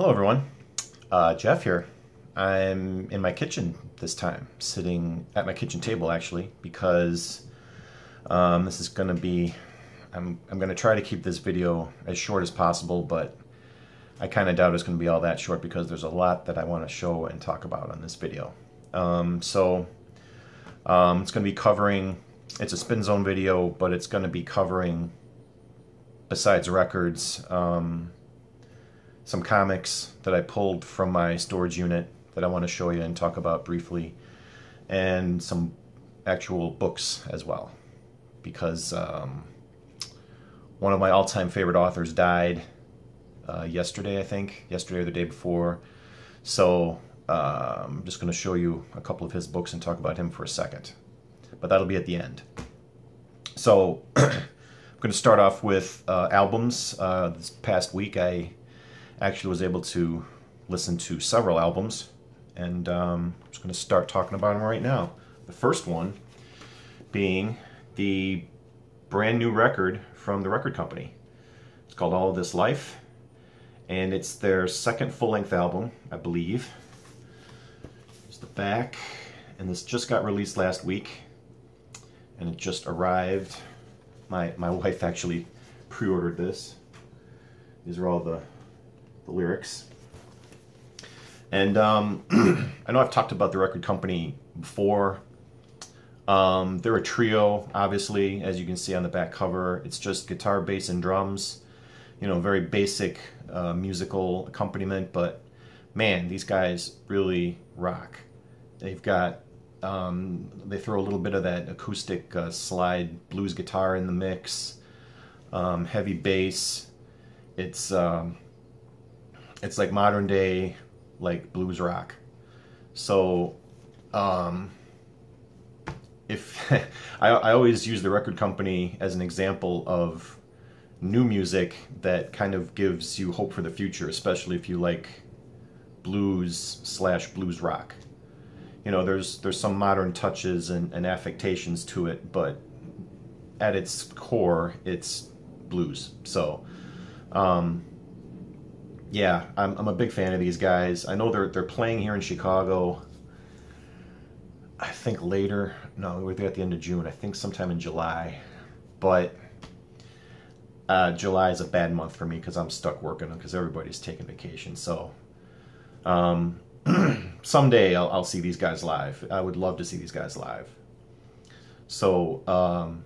Hello everyone, Jeff here. I'm in my kitchen this time, sitting at my kitchen table actually, because this is going to be, I'm going to try to keep this video as short as possible, but I kind of doubt it's going to be all that short because there's a lot that I want to show and talk about on this video. It's going to be covering, it's a Spin Zone video, but it's going to be covering, besides records, some comics that I pulled from my storage unit that I want to show you and talk about briefly, and some actual books as well, because one of my all-time favorite authors died yesterday, I think, yesterday or the day before, so I'm just going to show you a couple of his books and talk about him for a second, but that'll be at the end. So I'm going to start off with albums. This past week I actually was able to listen to several albums, and I'm just going to start talking about them right now. The first one being the brand new record from the record company. It's called All of This Life, and it's their second full-length album, I believe. Here's the back, and this just got released last week, and it just arrived. My wife actually pre-ordered this. These are all the lyrics. And I know I've talked about the record company before. They're a trio, obviously, as you can see on the back cover. It's just guitar, bass, and drums. You know, very basic musical accompaniment, but man, these guys really rock. They've got, they throw a little bit of that acoustic slide blues guitar in the mix, heavy bass. It's like modern day, like blues rock. So, if I always use the record company as an example of new music that kind of gives you hope for the future, especially if you like blues/blues rock. You know, there's some modern touches and affectations to it, but at its core, it's blues. So, yeah, I'm a big fan of these guys. I know they're playing here in Chicago, I think later. No, we're there at the end of June. I think sometime in July. But July is a bad month for me because I'm stuck working, because everybody's taking vacation. So someday I'll see these guys live. I would love to see these guys live. So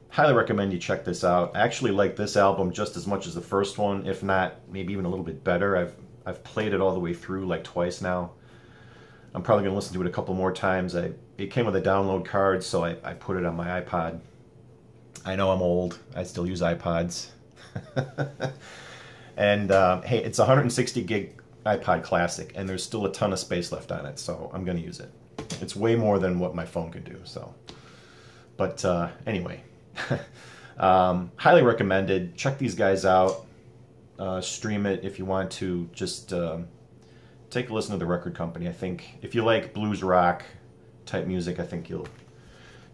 highly recommend you check this out. I actually like this album just as much as the first one, if not maybe even a little bit better. I've played it all the way through like twice now. I'm probably going to listen to it a couple more times. It came with a download card, so I put it on my iPod. I know I'm old. I still use iPods. And hey, it's a 160 gig iPod Classic, and there's still a ton of space left on it, so I'm going to use it. It's way more than what my phone can do. So, but anyway. Highly recommended. Check these guys out. Stream it if you want to. Just take a listen to the record company. I think if you like blues rock type music, I think you'll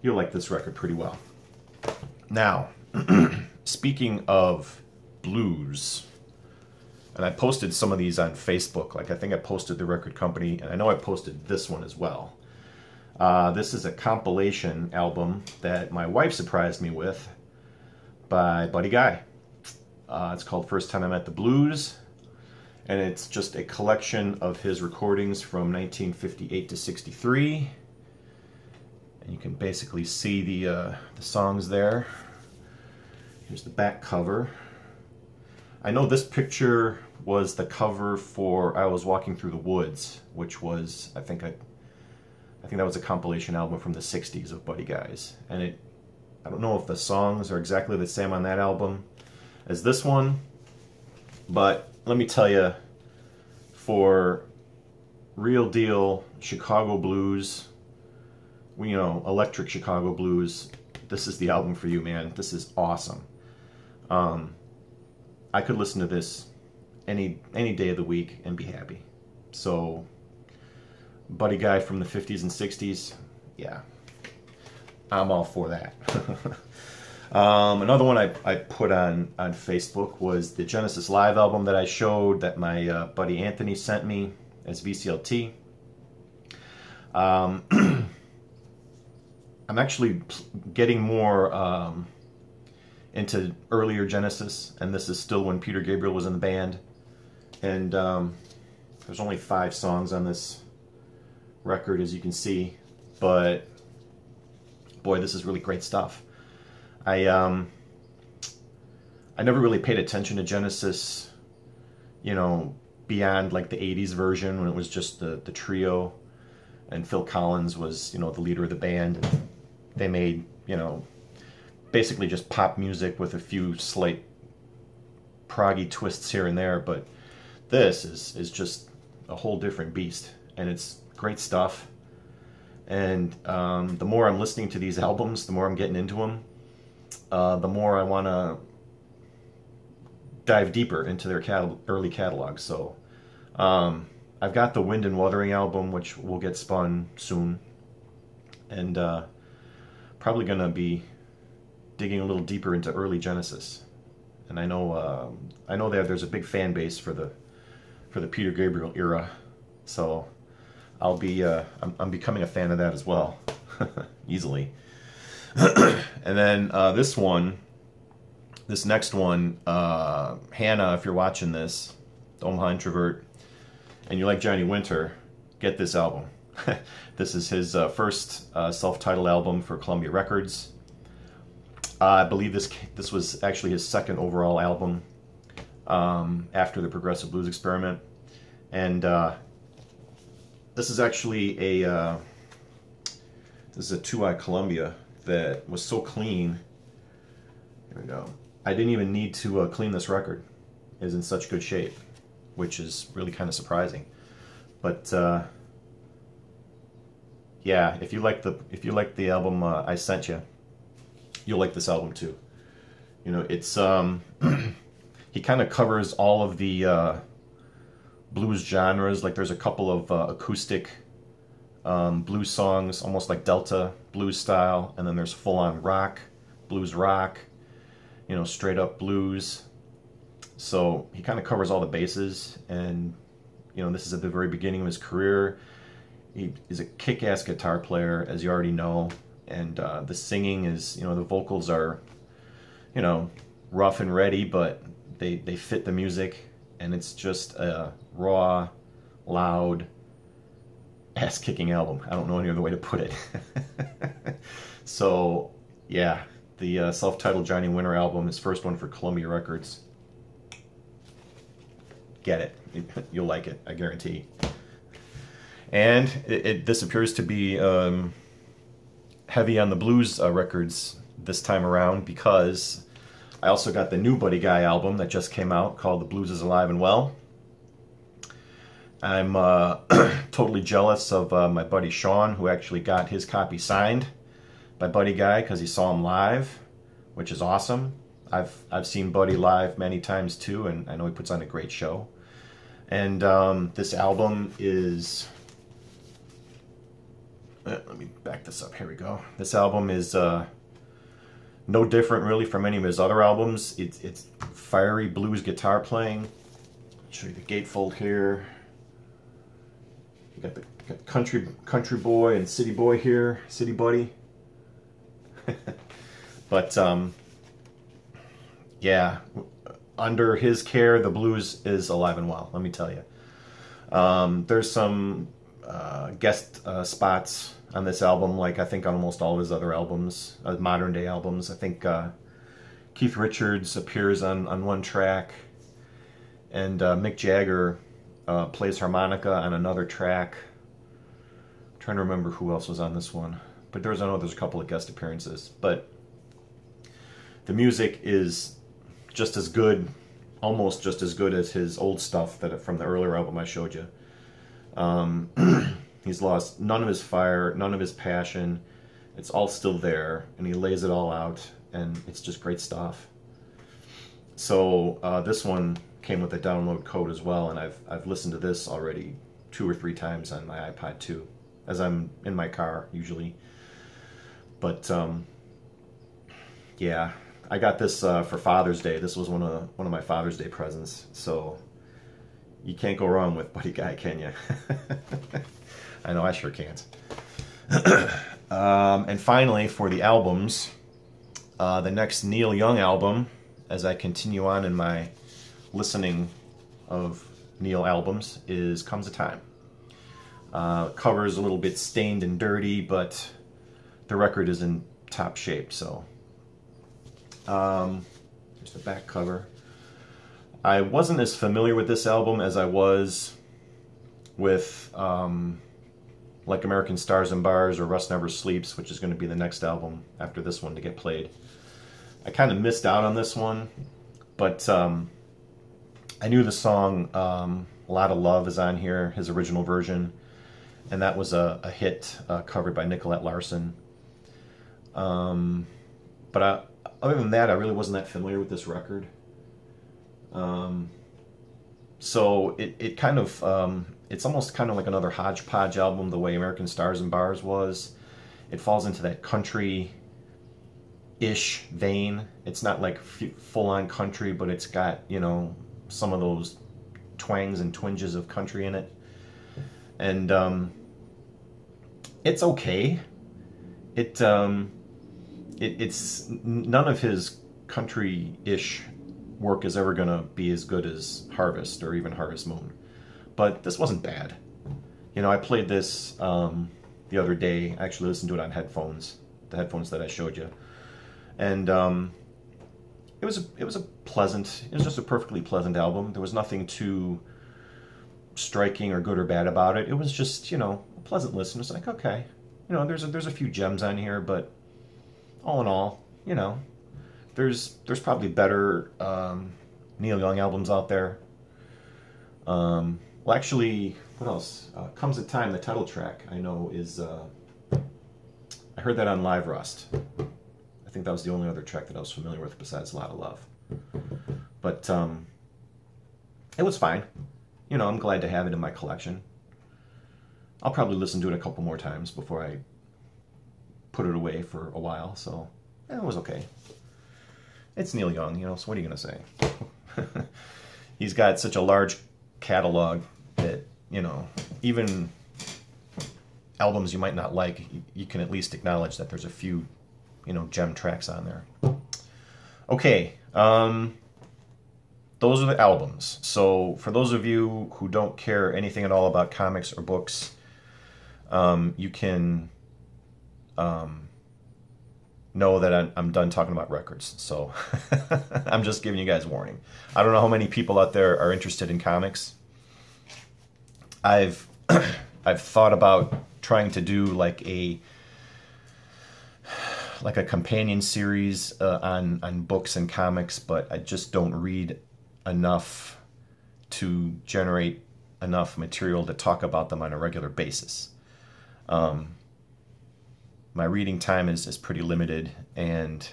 like this record pretty well. Now, speaking of blues, and I posted some of these on Facebook. Like I think I posted the record company, and I know I posted this one as well. This is a compilation album that my wife surprised me with by Buddy Guy. It's called First Time I Met the Blues, and it's just a collection of his recordings from 1958 to 63. And you can basically see the songs there. Here's the back cover. I know this picture was the cover for I Was Walking Through the Woods, which was, I think that was a compilation album from the 60s of Buddy Guy's. And I don't know if the songs are exactly the same on that album as this one, but let me tell you, for real deal Chicago blues, you know, electric Chicago blues, this is the album for you, man. This is awesome. I could listen to this any day of the week and be happy. So, Buddy Guy from the 50s and 60s, yeah, I'm all for that. Another one I put on Facebook was the Genesis Live album that I showed that my buddy Anthony sent me as VCLT. I'm actually getting more into earlier Genesis, and this is still when Peter Gabriel was in the band. And there's only 5 songs on this record, as you can see, but boy, this is really great stuff. I never really paid attention to Genesis, you know, beyond like the 80s version when it was just the trio and Phil Collins was, you know, the leader of the band. And they made, you know, basically just pop music with a few slight proggy twists here and there, but this is just a whole different beast, and it's great stuff. And the more I'm listening to these albums, the more I'm getting into them, the more I want to dive deeper into their early catalog. So I've got the Wind and Wuthering album, which will get spun soon, and probably going to be digging a little deeper into early Genesis. And I know that there's a big fan base for the Peter Gabriel era, so I'll be I'm becoming a fan of that as well, easily. And then this next one, Hannah, if you're watching this, the Omaha Introvert, and you like Johnny Winter, get this album. This is his first self-titled album for Columbia Records. I believe this was actually his second overall album after the Progressive Blues Experiment, and this is actually a 2i Columbia that was so clean. Here we go. I didn't even need to clean this record. It is in such good shape, which is really kind of surprising. But yeah, if you like the album I sent you, you'll like this album too. You know, it's he kind of covers all of the blues genres. Like there's a couple of acoustic blues songs, almost like Delta blues style, and then there's full-on rock, blues rock, you know, straight up blues. So he kind of covers all the bases, and you know, this is at the very beginning of his career. He is a kick-ass guitar player, as you already know, and the singing is, you know, the vocals are, you know, rough and ready, but they fit the music, and it's just a raw, loud, ass-kicking album. I don't know any other way to put it. So, yeah, the self-titled Johnny Winter album, his first one for Columbia Records. Get it. You'll like it, I guarantee. And this appears to be heavy on the blues records this time around, because I also got the new Buddy Guy album that just came out called The Blues Is Alive and Well. I'm totally jealous of my buddy Sean, who actually got his copy signed by Buddy Guy because he saw him live, which is awesome. I've seen Buddy live many times too, and I know he puts on a great show. And this album is... let me back this up. Here we go. This album is no different really from any of his other albums. It's fiery blues guitar playing. I'll show you the gatefold here. You got the country boy and city boy here, city buddy. But yeah, under his care, the blues is alive and well. Let me tell you. There's some guest spots on this album, like I think on almost all of his other albums, modern day albums. I think Keith Richards appears on one track, and Mick Jagger plays harmonica on another track. I'm trying to remember who else was on this one, but there's a couple of guest appearances. But the music is just as good, almost just as good as his old stuff from the earlier album I showed you. He's lost none of his fire, none of his passion. It's all still there, and he lays it all out, and it's just great stuff. So this one came with a download code as well, and I've listened to this already 2 or 3 times on my iPod too, as I'm in my car usually. But Yeah, I got this for Father's Day. This was one of my Father's Day presents. So you can't go wrong with Buddy Guy, can you? I know I sure can't. And finally, for the albums, the next Neil Young album, as I continue on in my listening of Neil albums, is Comes a Time. Cover's a little bit stained and dirty, but the record is in top shape. So here's the back cover. I wasn't as familiar with this album as I was with like American Stars and Bars or Rust Never Sleeps, which is going to be the next album after this one to get played. I kind of missed out on this one, but I knew the song A Lot of Love is on here, his original version, and that was a hit covered by Nicolette Larson. But other than that, I really wasn't that familiar with this record. So it kind of, it's almost kind of like another hodgepodge album the way American Stars and Bars was. It falls into that country-ish vein. It's not like full-on country, but it's got, you know, some of those twangs and twinges of country in it. And it's okay. It's none of his country-ish work is ever gonna be as good as Harvest or even Harvest Moon, but this wasn't bad. You know, I played this the other day. I actually listened to it on headphones, the headphones that I showed you, and it was just a perfectly pleasant album. There was nothing too striking or good or bad about it. It was just, you know, a pleasant listen. It's like, okay, you know, there's a few gems on here, but all in all, you know, there's probably better Neil Young albums out there. Well, actually, what else? Comes a Time, the title track, I know is, I heard that on Live Rust. I think that was the only other track that I was familiar with besides A Lot of Love. But it was fine. You know, I'm glad to have it in my collection. I'll probably listen to it a couple more times before I put it away for a while, so it was okay. It's Neil Young, you know, so what are you going to say? He's got such a large catalog that, you know, even albums you might not like, you can at least acknowledge that there's a few, you know, gem tracks on there. Okay, those are the albums. So for those of you who don't care anything at all about comics or books, you can know that I'm done talking about records. So I'm just giving you guys warning. I don't know how many people out there are interested in comics. I've thought about trying to do like a companion series on books and comics, but I just don't read enough to generate enough material to talk about them on a regular basis. My reading time is pretty limited, and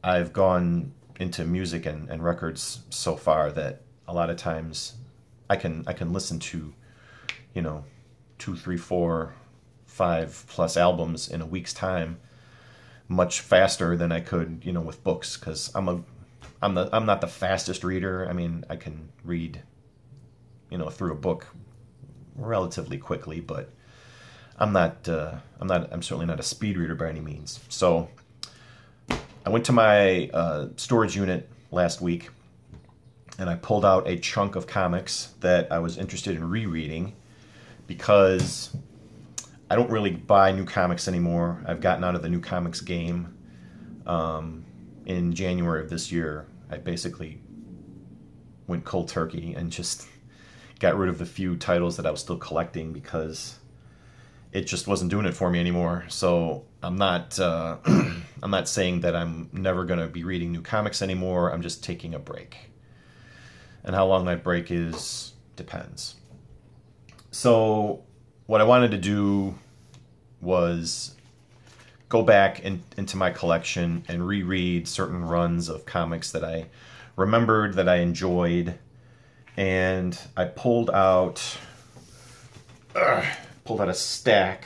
I've gone into music and records so far that a lot of times I can listen to, you know, 2, 3, 4, 5+ albums in a week's time much faster than I could, you know, with books, because I'm not the fastest reader. I mean, I can read, you know, through a book relatively quickly, but I'm certainly not a speed reader by any means. So I went to my storage unit last week, and I pulled out a chunk of comics that I was interested in rereading, because I don't really buy new comics anymore. I've gotten out of the new comics game. In January of this year, I basically went cold turkey and just got rid of the few titles that I was still collecting, because it just wasn't doing it for me anymore. So I'm not I'm not saying that I'm never going to be reading new comics anymore. I'm just taking a break. And how long that break is depends. So what I wanted to do was go back into my collection and reread certain runs of comics that I remembered that I enjoyed. And I pulled out a stack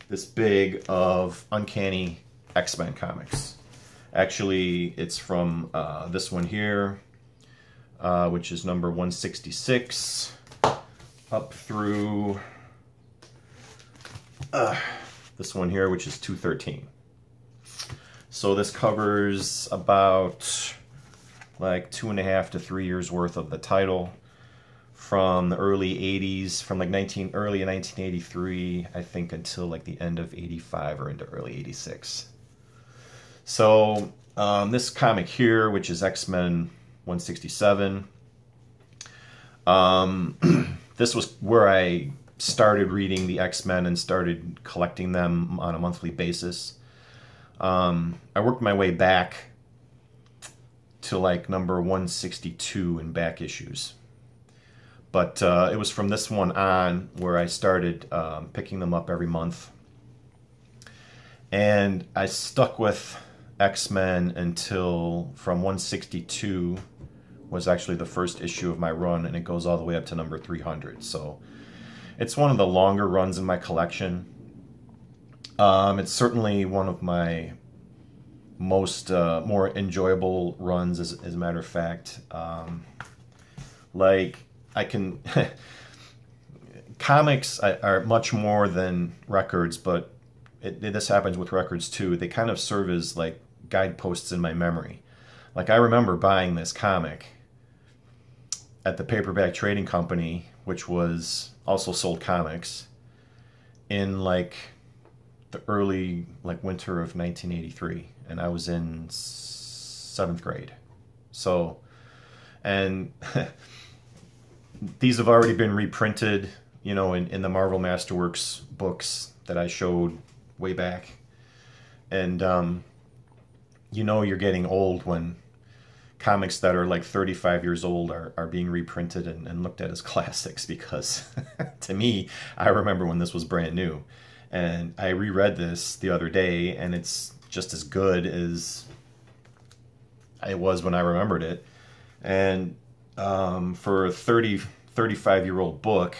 this big of Uncanny X-Men comics. Actually, it's from this one here, which is number 166, up through this one here, which is 213. So this covers about like 2.5 to 3 years worth of the title from the early 80s, from like early 1983, I think, until like the end of 85 or into early 86. So this comic here, which is X-Men 167, this was where I started reading the X-Men and started collecting them on a monthly basis. I worked my way back to like number 162 in back issues. But it was from this one on where I started picking them up every month. And I stuck with X-Men until from 162 was actually the first issue of my run, and it goes all the way up to number 300. So it's one of the longer runs in my collection. It's certainly one of my most more enjoyable runs, as a matter of fact. Like I can comics are much more than records, but this happens with records too. They kind of serve as like guideposts in my memory. Like I remember buying this comic at the Paperback Trading Company, which was also sold comics, in like the early like winter of 1983, and I was in 7th grade. So, and these have already been reprinted, you know, in the Marvel Masterworks books that I showed way back. And you know you're getting old when comics that are like 35 years old are being reprinted and looked at as classics, because to me, I remember when this was brand new. And I reread this the other day, and it's just as good as it was when I remembered it. And for a 35-year-old book,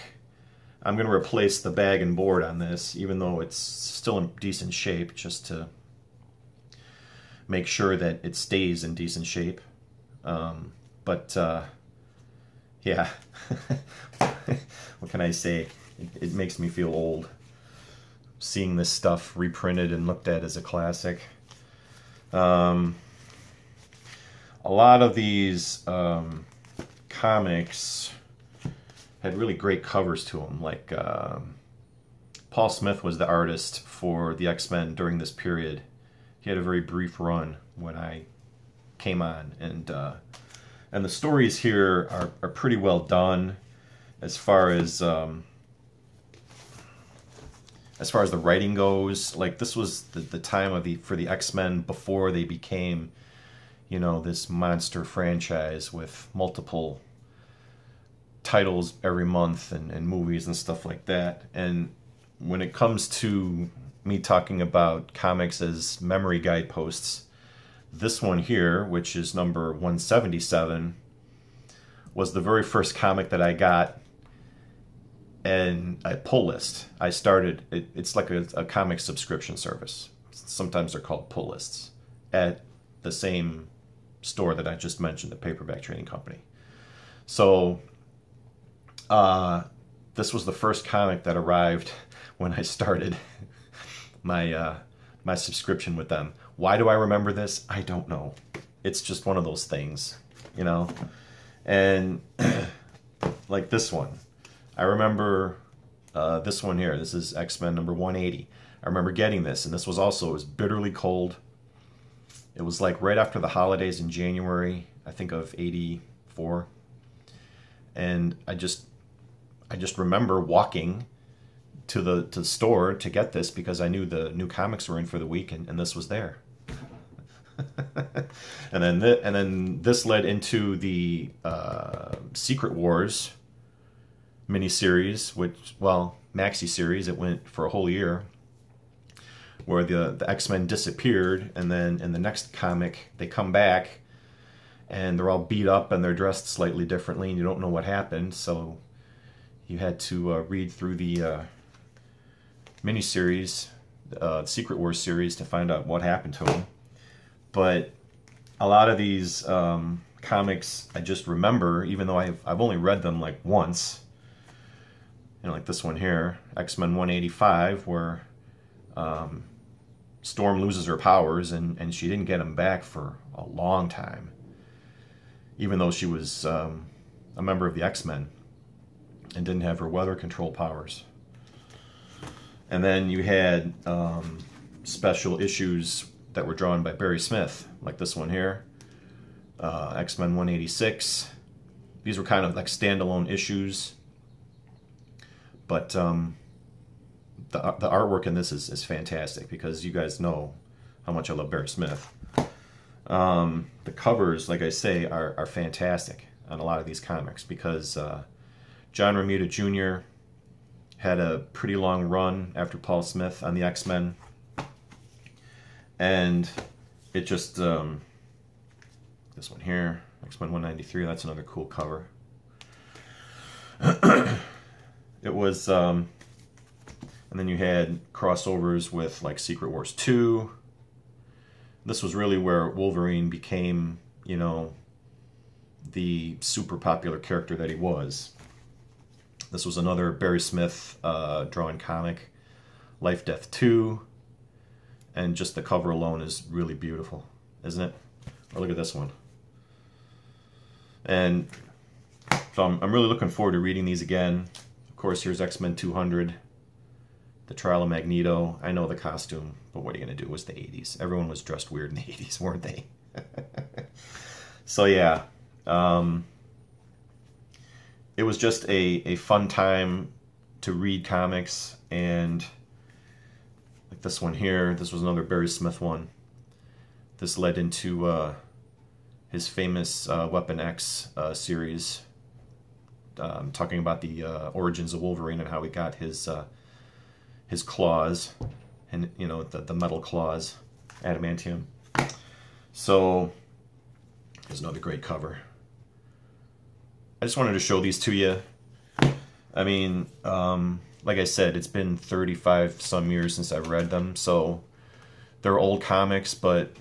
I'm going to replace the bag and board on this, even though it's still in decent shape, just to make sure that it stays in decent shape. Yeah, what can I say? It makes me feel old, seeing this stuff reprinted and looked at as a classic. A lot of these comics had really great covers to them. Like Paul Smith was the artist for the X-Men during this period. He had a very brief run when I came on, and the stories here are pretty well done as far as the writing goes. Like this was the time for the X-Men before they became, you know, this monster franchise with multiple titles every month and movies and stuff like that. And when it comes to me talking about comics as memory guideposts, this one here, which is number 177, was the very first comic that I got and a pull list. I started, it's like a comic subscription service. Sometimes they're called pull lists, at the same store that I just mentioned, the Paperback Trading Company. So this was the first comic that arrived when I started my my subscription with them. Why do I remember this? I don't know. It's just one of those things, you know. And like this one, I remember this one here. This is X-Men number 180. I remember getting this, and this was also, it was bitterly cold. It was like right after the holidays in January, I think, of 84. And I just remember walking to the store to get this because I knew the new comics were in for the week, and this was there. and then this led into the Secret Wars miniseries, which, well, maxi series. It went for a whole year, where the X-Men disappeared, and then in the next comic they come back and they're all beat up and they're dressed slightly differently, and you don't know what happened, so you had to read through the miniseries, Secret Wars series, to find out what happened to them. But a lot of these comics I just remember, even though I've only read them like once. You know, like this one here, X-Men 185, where Storm loses her powers and she didn't get them back for a long time, even though she was a member of the X-Men and didn't have her weather control powers. And then you had special issues that were drawn by Barry Smith, like this one here, X-Men 186. These were kind of like standalone issues, but the artwork in this is fantastic, because you guys know how much I love Barry Smith. The covers, like I say, are fantastic on a lot of these comics, because John Romita Jr. had a pretty long run after Paul Smith on the X-Men, and it just this one here, X-Men 193, that's another cool cover. It was and then you had crossovers with like Secret Wars 2. This was really where Wolverine became, you know, the super popular character that he was. This was another Barry Smith drawing comic, Life, Death 2. And just the cover alone is really beautiful, isn't it? Oh, look at this one. And so I'm really looking forward to reading these again. Of course, here's X-Men 200, The Trial of Magneto. I know the costume, but what are you going to do? It was the 80s. Everyone was dressed weird in the 80s, weren't they? So yeah, it was just a fun time to read comics. And like this one here, this was another Barry Smith one. This led into his famous Weapon X series, talking about the origins of Wolverine and how he got his claws, and you know, the metal claws, adamantium. So there's another great cover. I just wanted to show these to you. I mean, like I said, it's been 35 some years since I've read them, so they're old comics, but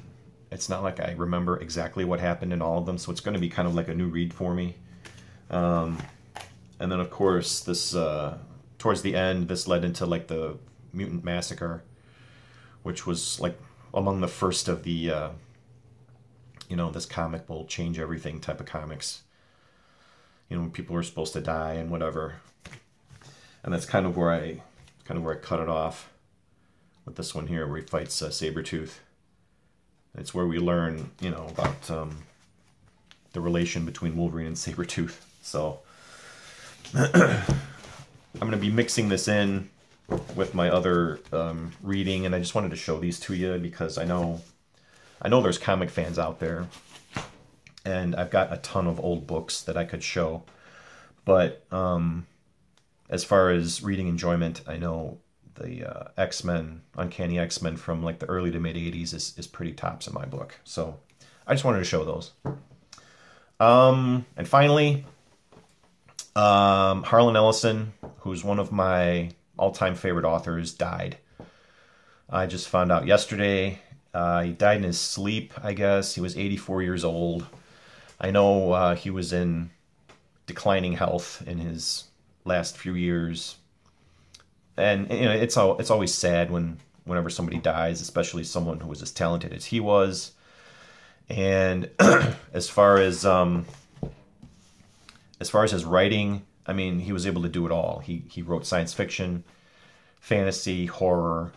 it's not like I remember exactly what happened in all of them, so it's going to be kind of like a new read for me. And then, of course, this towards the end, this led into like the Mutant Massacre, which was like among the first of the, you know, this comic will change everything type of comics. You know, when people are supposed to die and whatever. And that's kind of where I cut it off with this one here, where he fights Sabretooth. It's where we learn, you know, about the relation between Wolverine and Sabretooth. So I'm going to be mixing this in with my other reading, and I just wanted to show these to you because I know there's comic fans out there, and I've got a ton of old books that I could show. But as far as reading enjoyment, I know the X-Men, Uncanny X-Men from like the early to mid 80s is pretty tops in my book. So I just wanted to show those. And finally, Harlan Ellison, who's one of my all-time favorite authors, died. I just found out yesterday. He died in his sleep, I guess. He was 84 years old. I know he was in declining health in his last few years. And you know, it's always sad whenever somebody dies, especially someone who was as talented as he was. And as far as his writing, I mean, he was able to do it all. He wrote science fiction, fantasy, horror.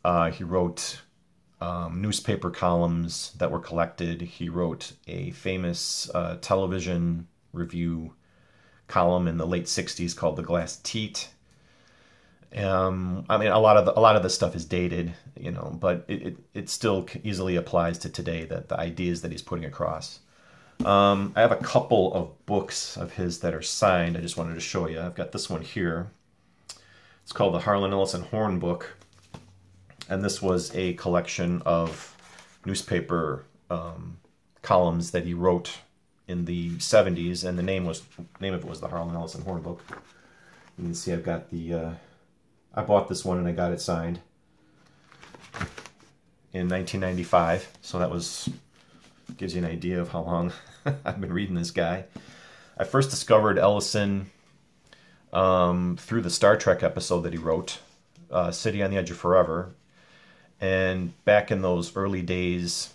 He wrote newspaper columns that were collected. He wrote a famous television review column in the late 60s called The Glass Teat. I mean, a lot of the stuff is dated, you know, but it still easily applies to today, that the ideas that he's putting across. I have a couple of books of his that are signed. I just wanted to show you. I've got this one here. It's called the Harlan Ellison Horn Book, and this was a collection of newspaper columns that he wrote in the 70s, and the name of it was the Harlan Ellison Horn Book. You can see I've got the I bought this one and I got it signed in 1995, so that was gives you an idea of how long I've been reading this guy. I first discovered Ellison through the Star Trek episode that he wrote, City on the Edge of Forever. And back in those early days,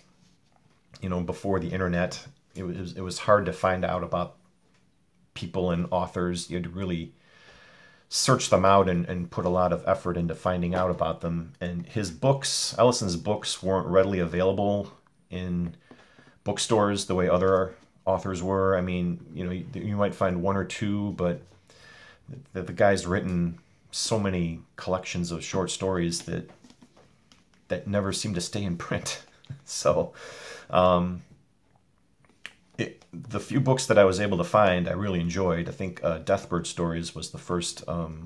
you know, before the internet, it was hard to find out about people and authors. You had to really search them out and put a lot of effort into finding out about them. And his books, Ellison's books, weren't readily available in bookstores the way other authors were. I mean, you know, you might find one or two, but the guy's written so many collections of short stories that never seem to stay in print. So the few books that I was able to find, I really enjoyed. I think Deathbird Stories was the first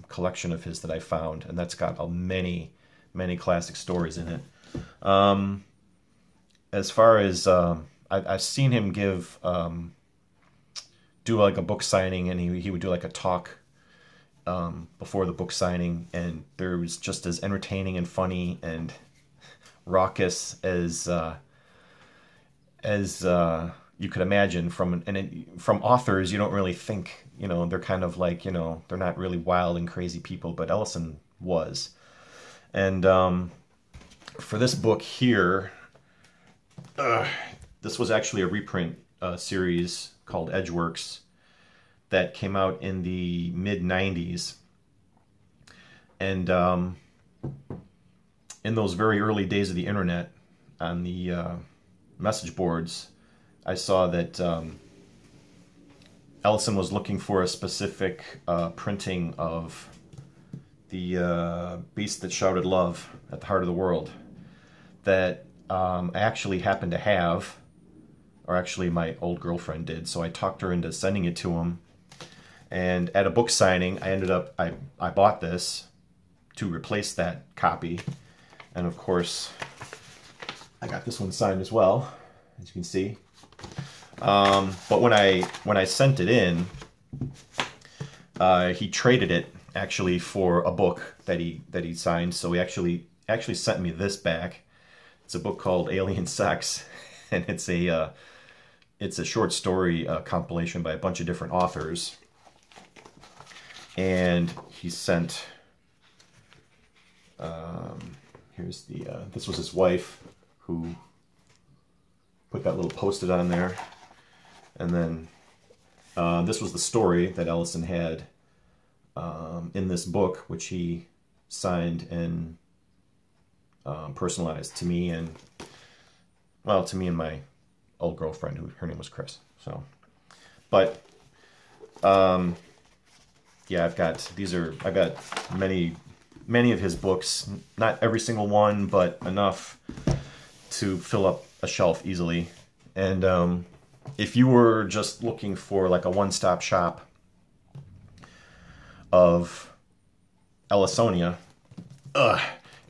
collection of his that I found, and that's got many, many classic stories in it. As far as I've seen him do like a book signing, and he would do like a talk before the book signing, and there was just as entertaining and funny and raucous as you could imagine from authors. You don't really think, you know, they're kind of like, you know, they're not really wild and crazy people, but Ellison was. And for this book here, this was actually a reprint series called Edgeworks that came out in the mid-90s. And in those very early days of the internet, on the message boards, I saw that Ellison was looking for a specific printing of the Beast That Shouted Love at the Heart of the World that I actually happened to have, or actually my old girlfriend did, so I talked her into sending it to him. And at a book signing, I bought this to replace that copy. And of course, I got this one signed as well, as you can see. But when I sent it in, he traded it actually for a book that he signed. So he actually sent me this back. It's a book called Alien Sex, and it's a short story compilation by a bunch of different authors. And he sent here's the this was his wife who put that little post-it on there. And then this was the story that Ellison had in this book, which he signed and personalized to me and my old girlfriend, who her name was Chris. So, but yeah, I've got many of his books, not every single one, but enough to fill up a shelf easily. And if you were just looking for like a one-stop shop of Ellisonia, it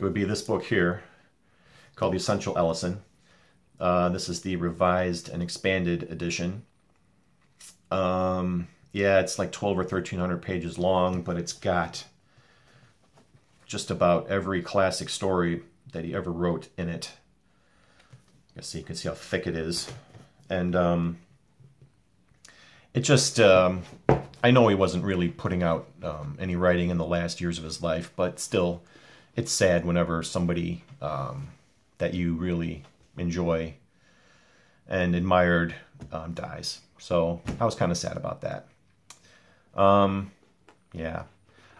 would be this book here called The Essential Ellison. This is the revised and expanded edition. Yeah, it's like 12 or 1300 pages long, but it's got just about every classic story that he ever wrote in it. You can see how thick it is. And it just, I know he wasn't really putting out any writing in the last years of his life, but still, it's sad whenever somebody that you really enjoy and admired dies. So I was kind of sad about that. Yeah,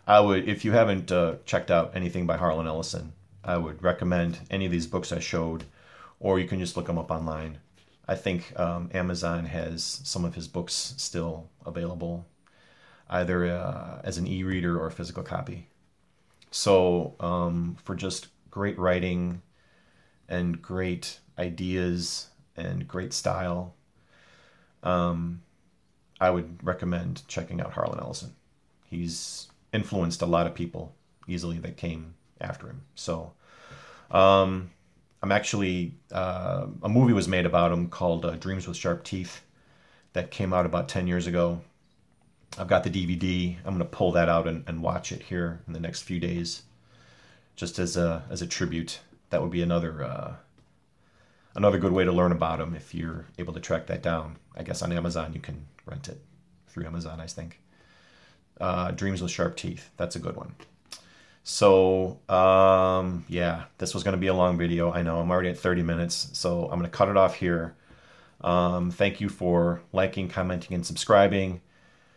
I would, if you haven't checked out anything by Harlan Ellison, I would recommend any of these books I showed, or you can just look them up online. I think Amazon has some of his books still available, either as an e-reader or a physical copy. So for just great writing and great ideas and great style, I would recommend checking out Harlan Ellison. He's influenced a lot of people easily that came after him. So I'm actually, a movie was made about him called Dreams with Sharp Teeth that came out about 10 years ago. I've got the DVD. I'm going to pull that out and watch it here in the next few days, just as a tribute. That would be another another good way to learn about them if you're able to track that down. I guess on Amazon you can rent it through Amazon, I think. Dreams with Sharp Teeth. That's a good one. So, yeah, this was going to be a long video. I know I'm already at 30 minutes, so I'm going to cut it off here. Thank you for liking, commenting, and subscribing.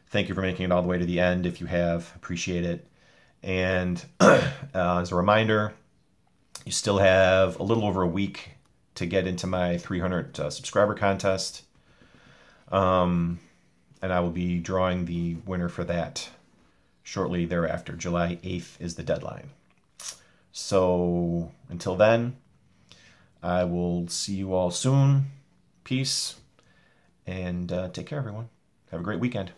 Thank you for making it all the way to the end if you have. Appreciate it. And as a reminder, you still have a little over a week to get into my 300 subscriber contest. And I will be drawing the winner for that shortly thereafter. July 8th is the deadline. So until then, I will see you all soon. Peace, and take care, everyone. Have a great weekend.